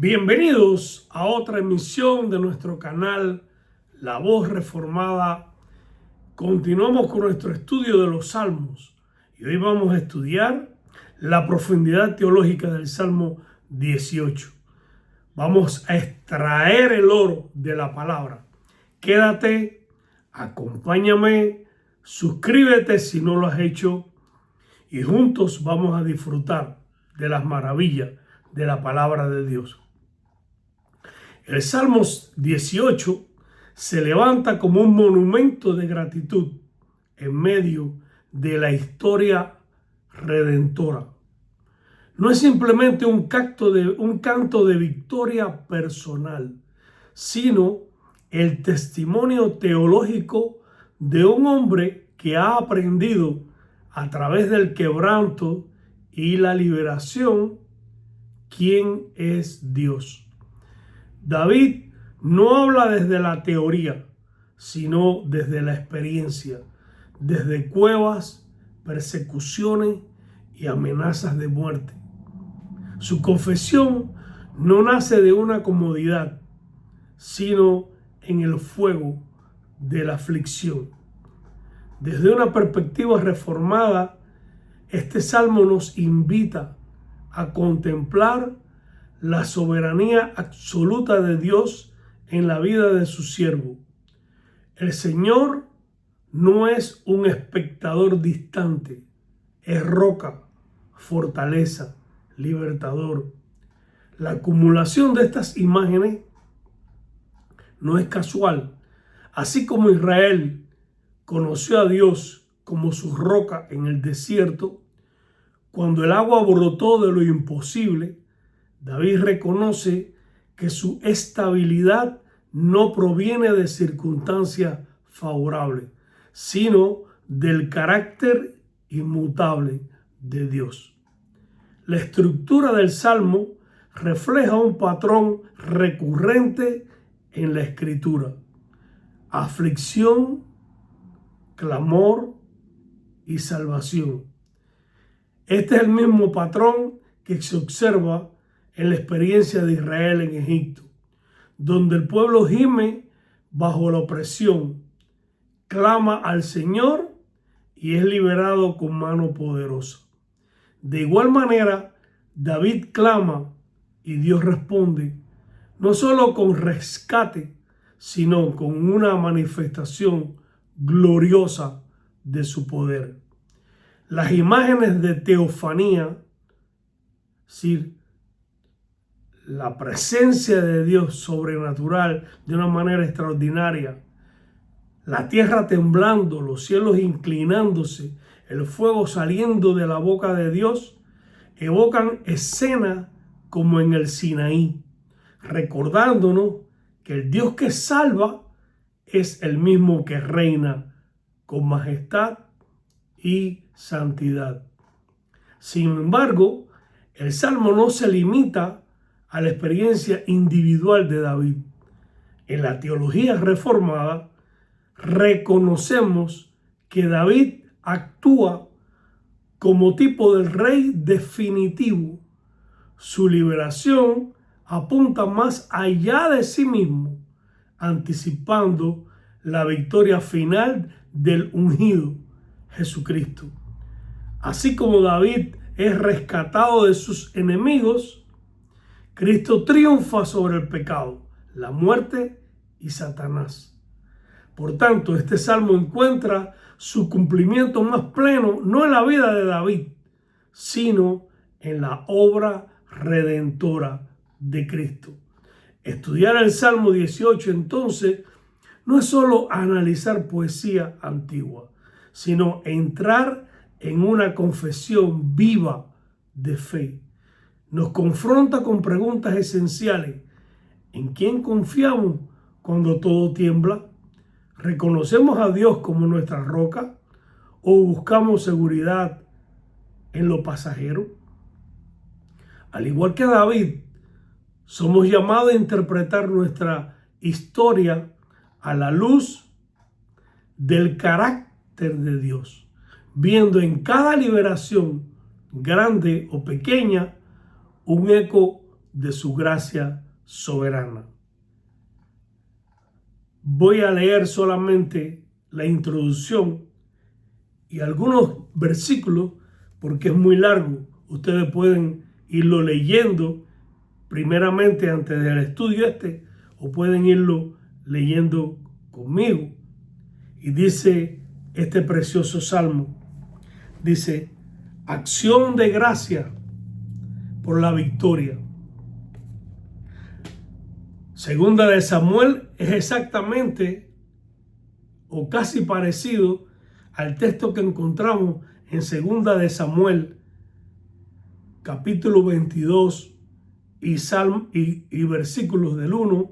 Bienvenidos a otra emisión de nuestro canal La Voz Reformada. Continuamos con nuestro estudio de los Salmos y hoy vamos a estudiar la profundidad teológica del Salmo 18. Vamos a extraer el oro de la palabra. Quédate, acompáñame, suscríbete si no lo has hecho y juntos vamos a disfrutar de las maravillas de la palabra de Dios. El Salmo 18 se levanta como un monumento de gratitud en medio de la historia redentora. No es simplemente un canto de victoria personal, sino el testimonio teológico de un hombre que ha aprendido a través del quebranto y la liberación quién es Dios. David no habla desde la teoría, sino desde la experiencia, desde cuevas, persecuciones y amenazas de muerte. Su confesión no nace de una comodidad, sino en el fuego de la aflicción. Desde una perspectiva reformada, este salmo nos invita a contemplar la soberanía absoluta de Dios en la vida de su siervo. El Señor no es un espectador distante, es roca, fortaleza, libertador. La acumulación de estas imágenes no es casual. Así como Israel conoció a Dios como su roca en el desierto, cuando el agua brotó de lo imposible, David reconoce que su estabilidad no proviene de circunstancias favorables, sino del carácter inmutable de Dios. La estructura del Salmo refleja un patrón recurrente en la Escritura: aflicción, clamor y salvación. Este es el mismo patrón que se observa en la experiencia de Israel en Egipto, donde el pueblo gime bajo la opresión, clama al Señor y es liberado con mano poderosa. De igual manera, David clama y Dios responde, no solo con rescate, sino con una manifestación gloriosa de su poder. Las imágenes de teofanía, sí, la presencia de Dios sobrenatural de una manera extraordinaria, la tierra temblando, los cielos inclinándose, el fuego saliendo de la boca de Dios, evocan escenas como en el Sinaí, recordándonos que el Dios que salva es el mismo que reina con majestad y santidad. Sin embargo, el Salmo no se limita a la experiencia individual de David. En la teología reformada reconocemos que David actúa como tipo del rey definitivo. Su liberación apunta más allá de sí mismo, anticipando la victoria final del ungido Jesucristo. Así como David es rescatado de sus enemigos, Cristo triunfa sobre el pecado, la muerte y Satanás. Por tanto, este salmo encuentra su cumplimiento más pleno no en la vida de David, sino en la obra redentora de Cristo. Estudiar el Salmo 18 entonces no es solo analizar poesía antigua, sino entrar en una confesión viva de fe. Nos confronta con preguntas esenciales. ¿En quién confiamos cuando todo tiembla? ¿Reconocemos a Dios como nuestra roca o buscamos seguridad en lo pasajero? Al igual que David, somos llamados a interpretar nuestra historia a la luz del carácter de Dios, viendo en cada liberación, grande o pequeña, un eco de su gracia soberana. Voy a leer solamente la introducción y algunos versículos porque es muy largo. Ustedes pueden irlo leyendo primeramente antes del estudio o pueden irlo leyendo conmigo. Y dice este precioso salmo, dice: acción de gracia por la victoria. Segunda de Samuel es exactamente o casi parecido al texto que encontramos en Segunda de Samuel, capítulo 22 y versículos del 1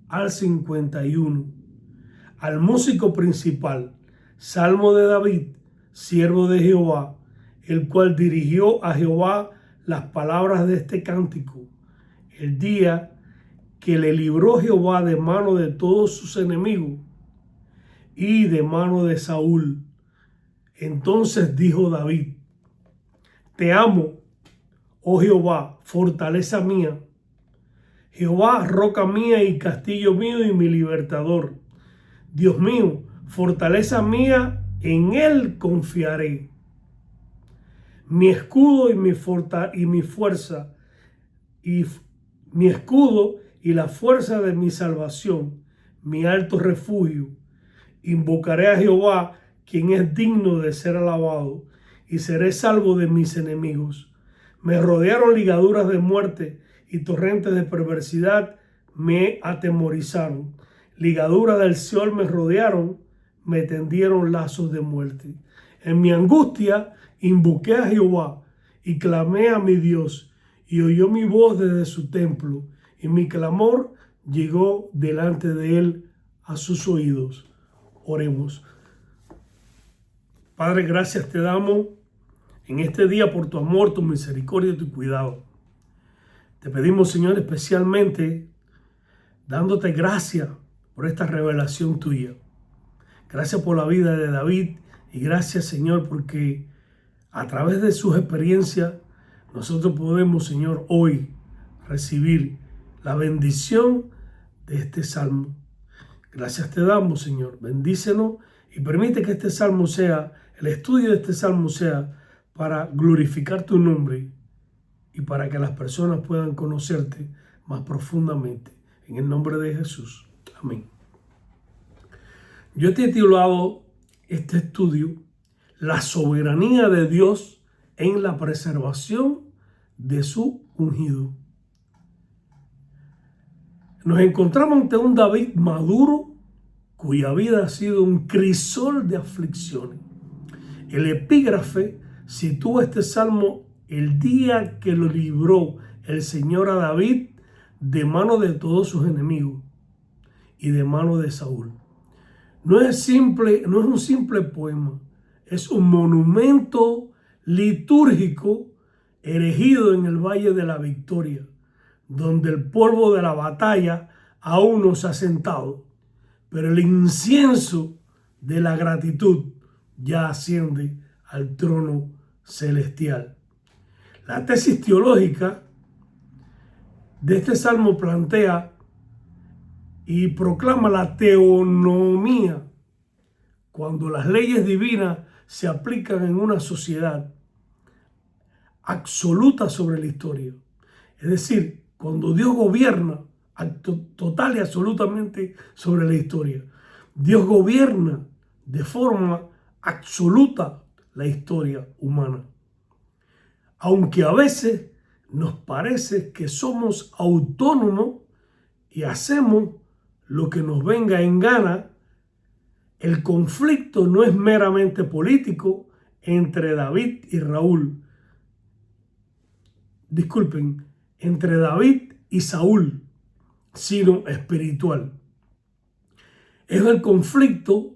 al 51. Al músico principal, salmo de David, siervo de Jehová, el cual dirigió a Jehová las palabras de este cántico, el día que le libró Jehová de mano de todos sus enemigos y de mano de Saúl. Entonces dijo David: te amo, oh Jehová, fortaleza mía, Jehová, roca mía y castillo mío y mi libertador. Dios mío, fortaleza mía, en él confiaré. Mi escudo y mi fuerza, y mi escudo y la fuerza de mi salvación, mi alto refugio. Invocaré a Jehová, quien es digno de ser alabado, y seré salvo de mis enemigos. Me rodearon ligaduras de muerte y torrentes de perversidad me atemorizaron. Ligaduras del Seol me rodearon, me tendieron lazos de muerte. En mi angustia invoqué a Jehová y clamé a mi Dios, y oyó mi voz desde su templo, y mi clamor llegó delante de él a sus oídos. Oremos. Padre, gracias te damos en este día por tu amor, tu misericordia y tu cuidado. Te pedimos, Señor, especialmente dándote gracias por esta revelación tuya. Gracias por la vida de David y gracias, Señor, porque a través de sus experiencias nosotros podemos, Señor, hoy recibir la bendición de este salmo. Gracias te damos, Señor. Bendícenos y permite que este salmo sea, el estudio de este salmo sea para glorificar tu nombre y para que las personas puedan conocerte más profundamente. En el nombre de Jesús. Amén. Yo te he titulado este estudio: la soberanía de Dios en la preservación de su ungido. Nos encontramos ante un David maduro cuya vida ha sido un crisol de aflicciones. El epígrafe sitúa este salmo el día que lo libró el Señor a David de mano de todos sus enemigos y de mano de Saúl. No es un simple poema, es un monumento litúrgico erigido en el Valle de la Victoria, donde el polvo de la batalla aún no se ha sentado, pero el incienso de la gratitud ya asciende al trono celestial. La tesis teológica de este salmo plantea y proclama la teonomía, cuando las leyes divinas se aplican en una sociedad absoluta sobre la historia. Es decir, cuando Dios gobierna total y absolutamente sobre la historia. Dios gobierna de forma absoluta la historia humana. Aunque a veces nos parece que somos autónomos y hacemos lo que nos venga en gana, el conflicto no es meramente político entre David y Raúl. Disculpen, entre David y Saúl, sino espiritual. Es el conflicto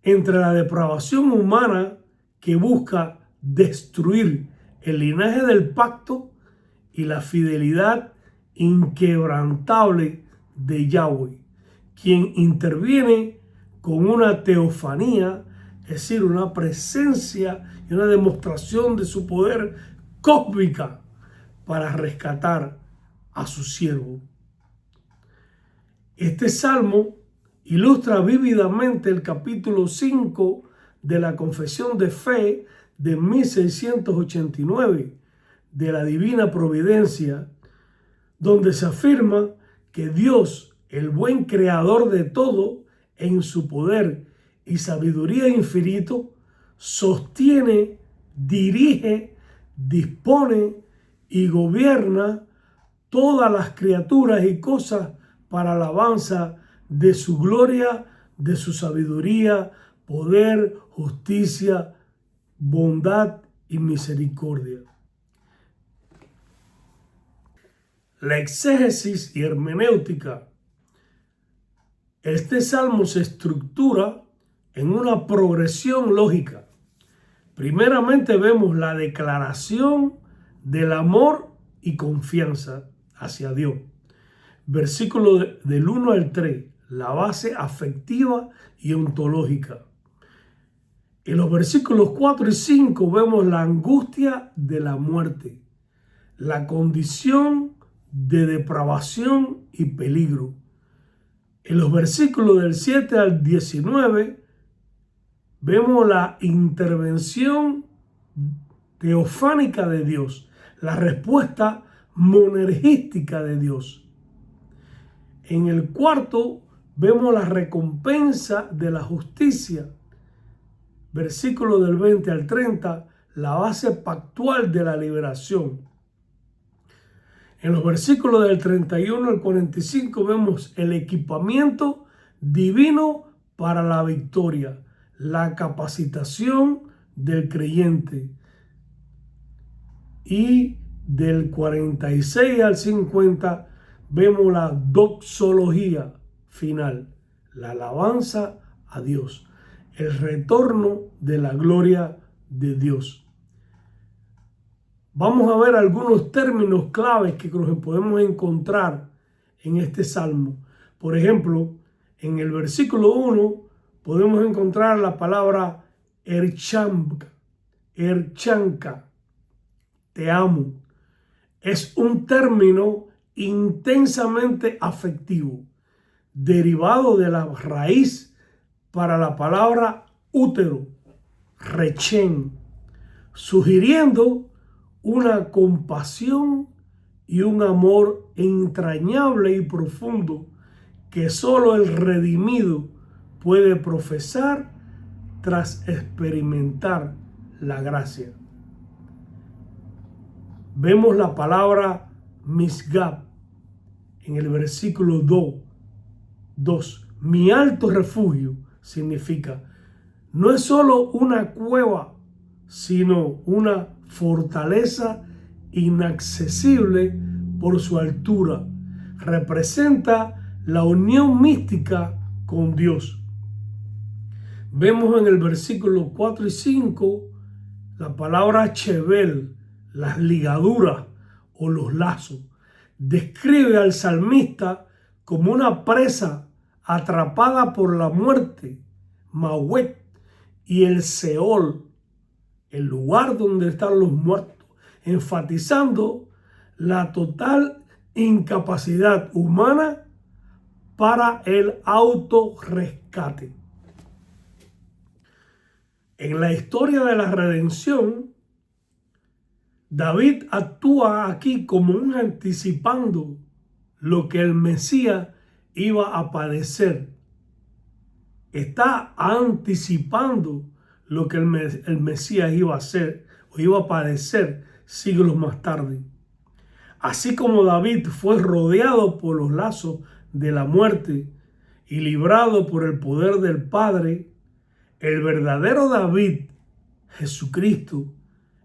entre la depravación humana que busca destruir el linaje del pacto y la fidelidad inquebrantable de Yahweh, quien interviene con una teofanía, es decir, una presencia y una demostración de su poder cósmica para rescatar a su siervo. Este salmo ilustra vívidamente el capítulo 5 de la Confesión de Fe de 1689 de la Divina Providencia, donde se afirma que Dios, el buen creador de todo, en su poder y sabiduría infinito, sostiene, dirige, dispone y gobierna todas las criaturas y cosas para alabanza de su gloria, de su sabiduría, poder, justicia, bondad y misericordia. La exégesis y hermenéutica. Este salmo se estructura en una progresión lógica. Primeramente vemos la declaración del amor y confianza hacia Dios. Versículo del 1 al 3, la base afectiva y ontológica. En los versículos 4 y 5 vemos la angustia de la muerte, la condición de depravación y peligro. En los versículos del 7 al 19 vemos la intervención teofánica de Dios, la respuesta monergística de Dios. En el cuarto vemos la recompensa de la justicia. Versículo del 20 al 30, la base pactual de la liberación. En los versículos del 31 al 45 vemos el equipamiento divino para la victoria, la capacitación del creyente. Y del 46 al 50 vemos la doxología final, la alabanza a Dios, el retorno de la gloria de Dios. Vamos a ver algunos términos claves que podemos encontrar en este salmo. Por ejemplo, en el versículo 1 podemos encontrar la palabra erchanka, te amo. Es un término intensamente afectivo, derivado de la raíz para la palabra útero, rechen, sugiriendo una compasión y un amor entrañable y profundo que solo el redimido puede profesar tras experimentar la gracia. Vemos la palabra misgab en el versículo 2. Mi alto refugio significa, no es solo una cueva, sino una fortaleza inaccesible por su altura. Representa la unión mística con Dios. Vemos en el versículo 4 y 5 la palabra chevel, las ligaduras o los lazos. Describe al salmista como una presa atrapada por la muerte, Mawet, y el Seol, el lugar donde están los muertos, enfatizando la total incapacidad humana para el autorrescate. En la historia de la redención, David actúa aquí como un anticipando lo que el Mesías iba a padecer. Está anticipando lo que el Mesías iba a hacer o iba a padecer siglos más tarde. Así como David fue rodeado por los lazos de la muerte y librado por el poder del Padre, el verdadero David, Jesucristo,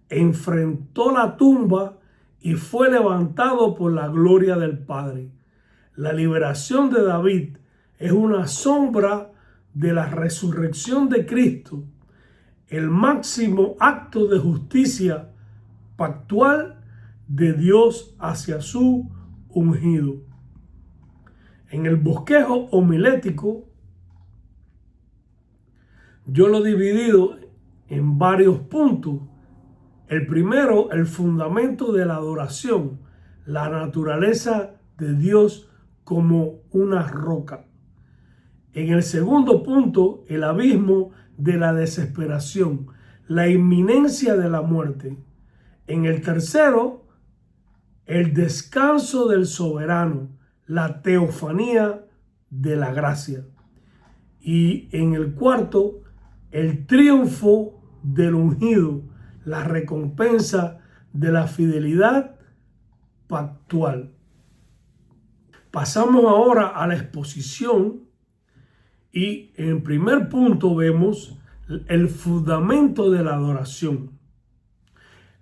enfrentó la tumba y fue levantado por la gloria del Padre. La liberación de David es una sombra de la resurrección de Cristo, el máximo acto de justicia pactual de Dios hacia su ungido. En el bosquejo homilético, yo lo he dividido en varios puntos. El primero, el fundamento de la adoración, la naturaleza de Dios como una roca. En el segundo punto, el abismo de la desesperación, la inminencia de la muerte. En el tercero, el descanso del soberano, la teofanía de la gracia. Y en el cuarto, el triunfo del ungido, la recompensa de la fidelidad pactual. Pasamos ahora a la exposición y en el primer punto vemos el fundamento de la adoración,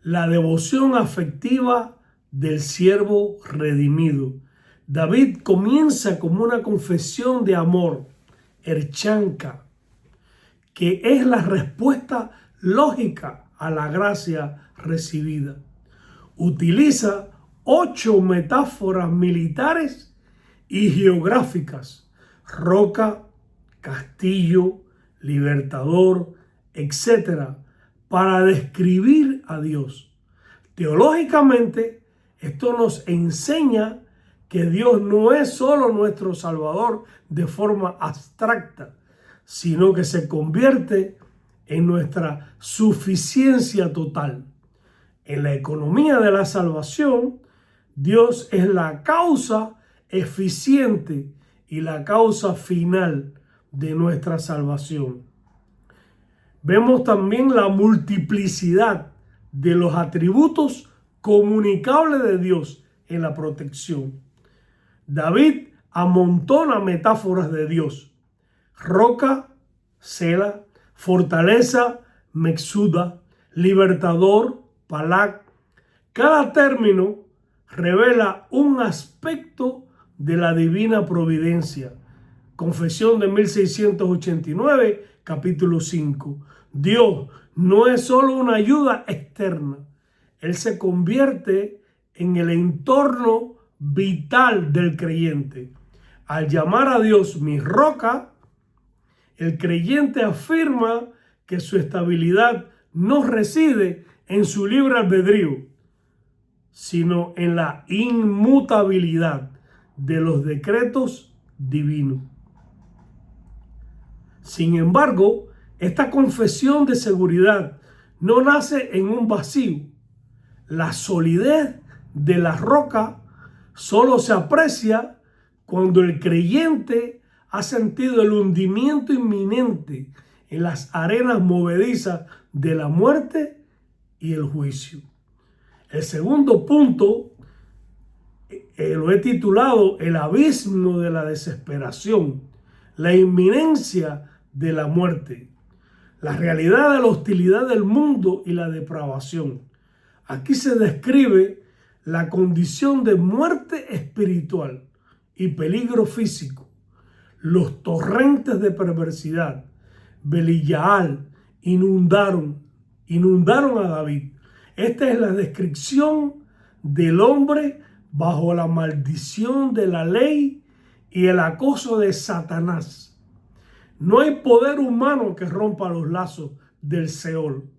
la devoción afectiva del siervo redimido. David comienza como una confesión de amor, erchanca, que es la respuesta lógica a la gracia recibida. Utiliza 8 metáforas militares y geográficas: roca, castillo, libertador, etc., para describir a Dios. Teológicamente, esto nos enseña que Dios no es solo nuestro Salvador de forma abstracta, sino que se convierte en nuestra suficiencia total. En la economía de la salvación, Dios es la causa eficiente y la causa final de nuestra salvación. Vemos también la multiplicidad de los atributos comunicables de Dios en la protección. David amontona metáforas de Dios: roca, Sela; fortaleza, Mexuda; libertador, Palac. Cada término revela un aspecto de la divina providencia. Confesión de 1689, capítulo 5. Dios no es solo una ayuda externa. Él se convierte en el entorno vital del creyente. Al llamar a Dios mi roca, el creyente afirma que su estabilidad no reside en su libre albedrío, sino en la inmutabilidad de los decretos divinos. Sin embargo, esta confesión de seguridad no nace en un vacío. La solidez de la roca solo se aprecia cuando el creyente ha sentido el hundimiento inminente en las arenas movedizas de la muerte y el juicio. El segundo punto lo he titulado el abismo de la desesperación, la inminencia de la muerte, la realidad de la hostilidad del mundo y la depravación. Aquí se describe la condición de muerte espiritual y peligro físico. Los torrentes de perversidad, Belial, inundaron a David. Esta es la descripción del hombre bajo la maldición de la ley y el acoso de Satanás. No hay poder humano que rompa los lazos del Seol.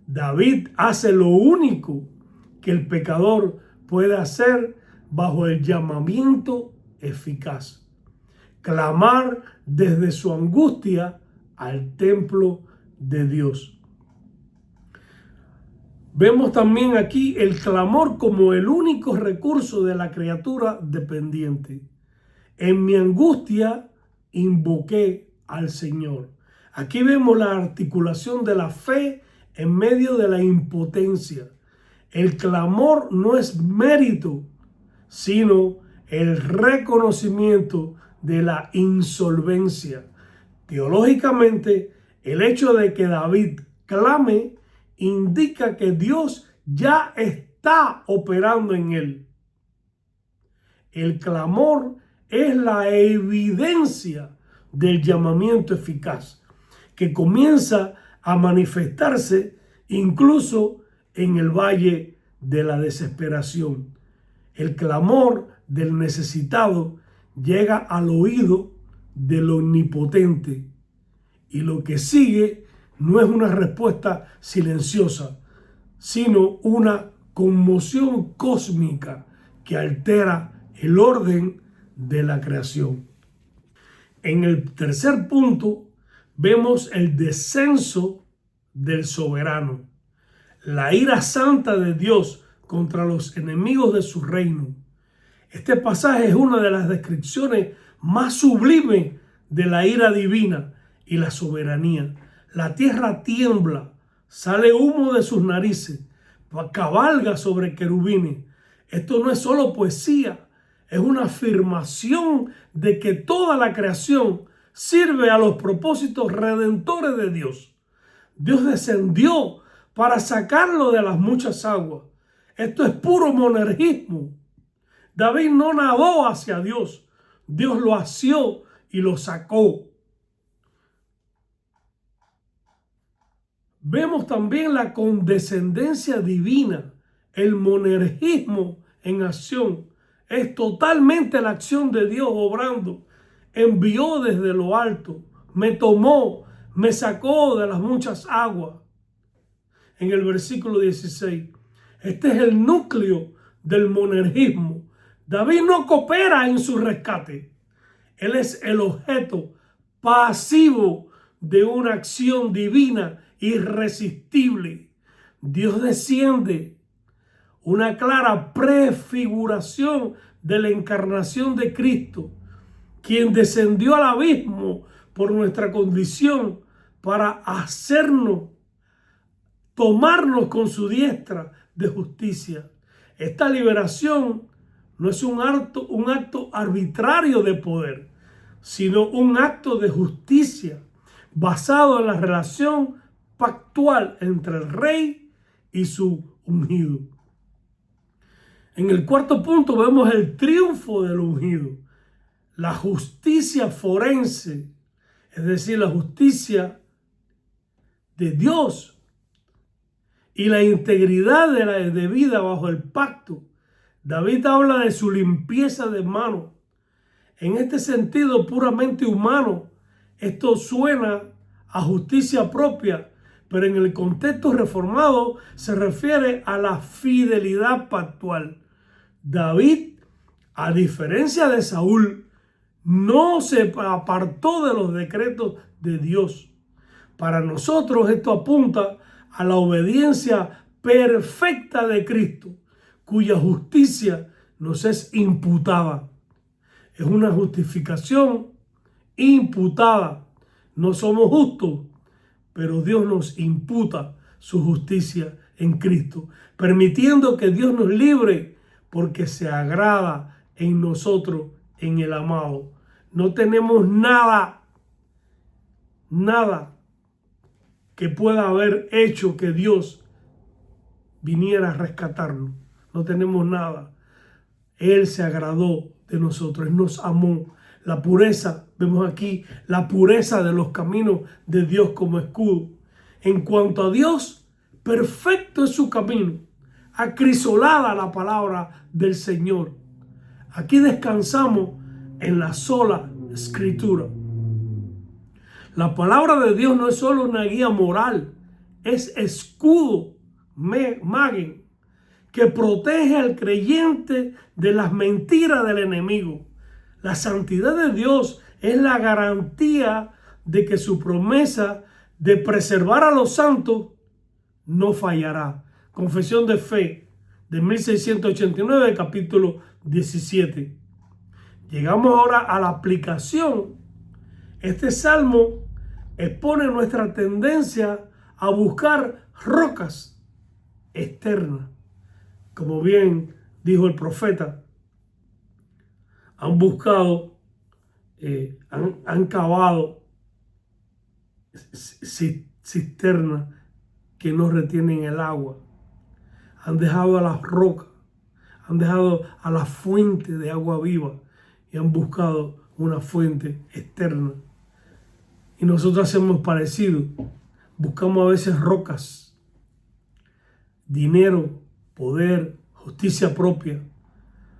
David hace lo único que el pecador puede hacer bajo el llamamiento eficaz: clamar desde su angustia al templo de Dios. Vemos también aquí el clamor como el único recurso de la criatura dependiente. En mi angustia invoqué al Señor. Aquí vemos la articulación de la fe en medio de la impotencia. El clamor no es mérito, sino el reconocimiento de la insolvencia. Teológicamente, el hecho de que David clame indica que Dios ya está operando en él. El clamor es la evidencia del llamamiento eficaz, que comienza a manifestarse incluso en el valle de la desesperación. El clamor del necesitado llega al oído del omnipotente, y lo que sigue no es una respuesta silenciosa, sino una conmoción cósmica que altera el orden de la creación. En el tercer punto vemos el descenso del soberano, la ira santa de Dios contra los enemigos de su reino. Este pasaje es una de las descripciones más sublimes de la ira divina y la soberanía. La tierra tiembla, sale humo de sus narices, cabalga sobre querubines. Esto no es solo poesía, es una afirmación de que toda la creación sirve a los propósitos redentores de Dios. Dios descendió para sacarlo de las muchas aguas. Esto es puro monergismo. David no nadó hacia Dios. Dios lo asió y lo sacó. Vemos también la condescendencia divina, el monergismo en acción. Es totalmente la acción de Dios obrando. Envió desde lo alto, me tomó, me sacó de las muchas aguas. En el versículo 16, este es el núcleo del monergismo. David no coopera en su rescate. Él es el objeto pasivo de una acción divina irresistible. Dios desciende, una clara prefiguración de la encarnación de Cristo, quien descendió al abismo por nuestra condición para tomarnos con su diestra de justicia. Esta liberación no es un acto arbitrario de poder, sino un acto de justicia basado en la relación pactual entre el rey y su ungido. En el cuarto punto vemos el triunfo del ungido, la justicia forense, es decir, la justicia de Dios y la integridad de vida bajo el pacto. David habla de su limpieza de mano. En este sentido puramente humano, esto suena a justicia propia, pero en el contexto reformado se refiere a la fidelidad pactual. David, a diferencia de Saúl, no se apartó de los decretos de Dios. Para nosotros esto apunta a la obediencia perfecta de Cristo, cuya justicia nos es imputada. Es una justificación imputada. No somos justos, pero Dios nos imputa su justicia en Cristo, permitiendo que Dios nos libre porque se agrada en nosotros, en el amado. No tenemos nada que pueda haber hecho que Dios viniera a rescatarnos. No tenemos nada. Él se agradó de nosotros, Él nos amó. La pureza, vemos aquí la pureza de los caminos de Dios como escudo. En cuanto a Dios, perfecto es su camino. Acrisolada la palabra del Señor. Aquí descansamos en la sola Escritura. La palabra de Dios no es solo una guía moral, es escudo, magen, que protege al creyente de las mentiras del enemigo. La santidad de Dios es la garantía de que su promesa de preservar a los santos no fallará. Confesión de Fe de 1689, capítulo 17. Llegamos ahora a la aplicación. Este salmo expone nuestra tendencia a buscar rocas externas. Como bien dijo el profeta, han buscado, han cavado cisternas que no retienen el agua. Han dejado a las rocas, han dejado a la fuente de agua viva y han buscado una fuente externa. Y nosotros hacemos parecido. Buscamos a veces rocas, dinero, poder, justicia propia.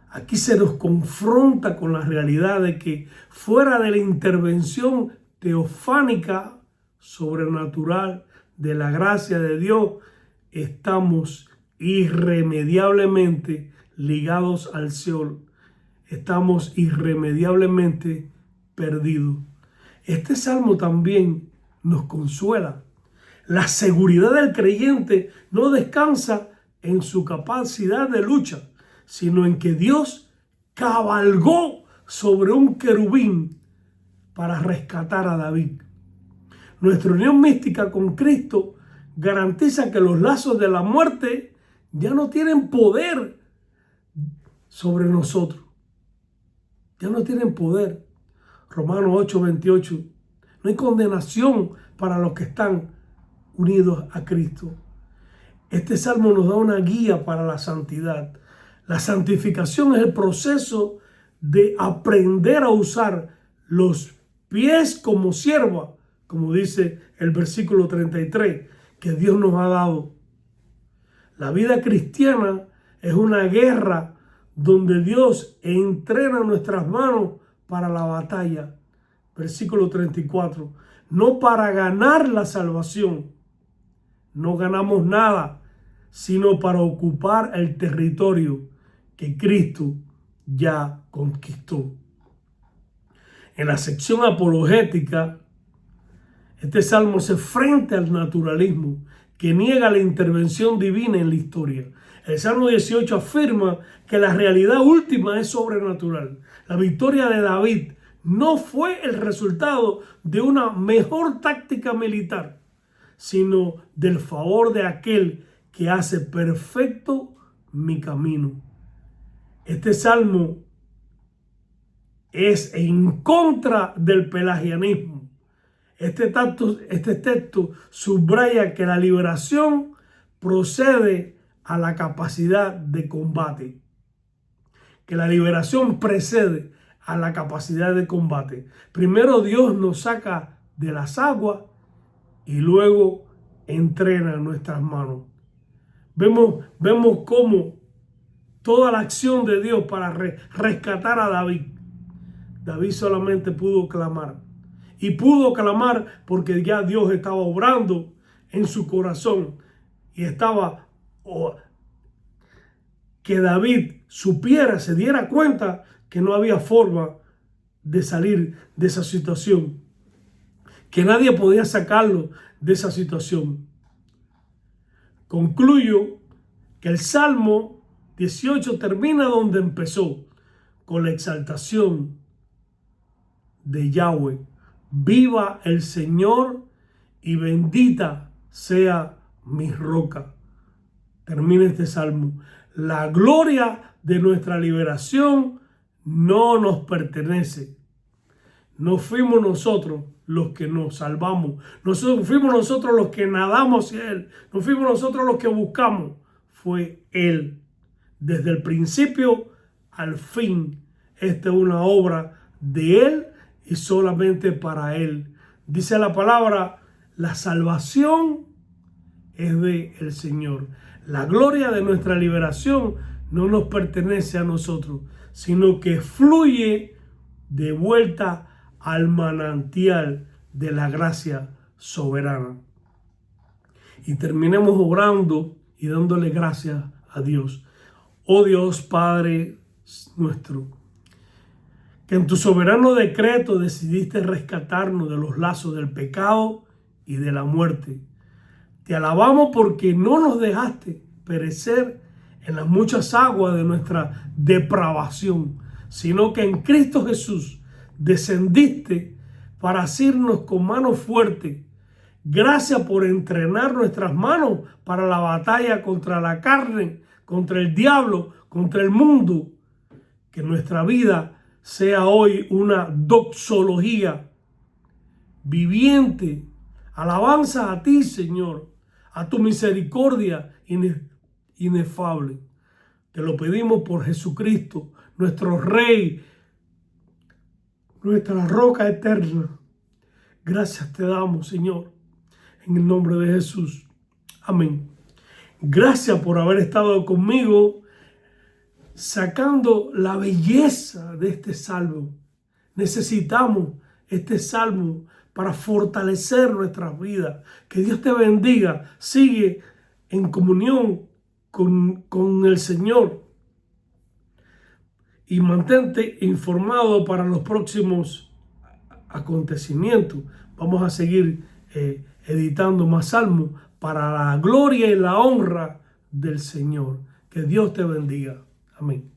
Aquí se nos confronta con la realidad de que fuera de la intervención teofánica, sobrenatural, de la gracia de Dios, estamos irremediablemente ligados al Seol. Estamos irremediablemente perdidos. Este salmo también nos consuela. La seguridad del creyente no descansa en su capacidad de lucha, sino en que Dios cabalgó sobre un querubín para rescatar a David. Nuestra unión mística con Cristo garantiza que los lazos de la muerte ya no tienen poder sobre nosotros. Ya no tienen poder. Romanos 8:28. No hay condenación para los que están unidos a Cristo. Este salmo nos da una guía para la santidad. La santificación es el proceso de aprender a usar los pies como sierva, como dice el versículo 33, que Dios nos ha dado. La vida cristiana es una guerra donde Dios entrena nuestras manos para la batalla. Versículo 34. No para ganar la salvación. No ganamos nada, sino para ocupar el territorio que Cristo ya conquistó. En la sección apologética, este salmo se enfrenta al naturalismo que niega la intervención divina en la historia. El Salmo 18 afirma que la realidad última es sobrenatural. La victoria de David no fue el resultado de una mejor táctica militar, sino del favor de aquel que hace perfecto mi camino. Este salmo es en contra del pelagianismo. Este texto subraya que la liberación procede a la capacidad de combate. Que la liberación precede a la capacidad de combate. Primero Dios nos saca de las aguas y luego entrena nuestras manos. Vemos cómo toda la acción de Dios para rescatar a David. David solamente pudo clamar. Y pudo clamar porque ya Dios estaba obrando en su corazón. Y estaba que David se diera cuenta que no había forma de salir de esa situación. Que nadie podía sacarlo de esa situación. Concluyo que el Salmo 18 termina donde empezó, con la exaltación de Yahweh. Viva el Señor y bendita sea mi roca. Termina este salmo. La gloria de nuestra liberación no nos pertenece. No fuimos nosotros los que nos salvamos. Fuimos nosotros los que nadamos hacia Él. No fuimos nosotros los que buscamos. Fue Él. Desde el principio al fin. Esta es una obra de Él y solamente para Él. Dice la palabra, la salvación es del Señor. La gloria de nuestra liberación no nos pertenece a nosotros, sino que fluye de vuelta al manantial de la gracia soberana. Y terminemos orando y dándole gracias a Dios. Oh Dios Padre nuestro, que en tu soberano decreto decidiste rescatarnos de los lazos del pecado y de la muerte. Te alabamos porque no nos dejaste perecer en las muchas aguas de nuestra depravación, sino que en Cristo Jesús descendiste para asirnos con mano fuerte. Gracias por entrenar nuestras manos para la batalla contra la carne, contra el diablo, contra el mundo. Que nuestra vida sea hoy una doxología viviente. Alabanza a ti, Señor, a tu misericordia inefable. Te lo pedimos por Jesucristo, nuestro Rey, nuestra roca eterna. Gracias te damos, Señor, en el nombre de Jesús. Amén. Gracias por haber estado conmigo sacando la belleza de este salmo. Necesitamos este salmo para fortalecer nuestras vidas. Que Dios te bendiga. Sigue en comunión con el Señor y mantente informado para los próximos acontecimientos. Vamos a seguir editando más salmos para la gloria y la honra del Señor. Que Dios te bendiga. Amén.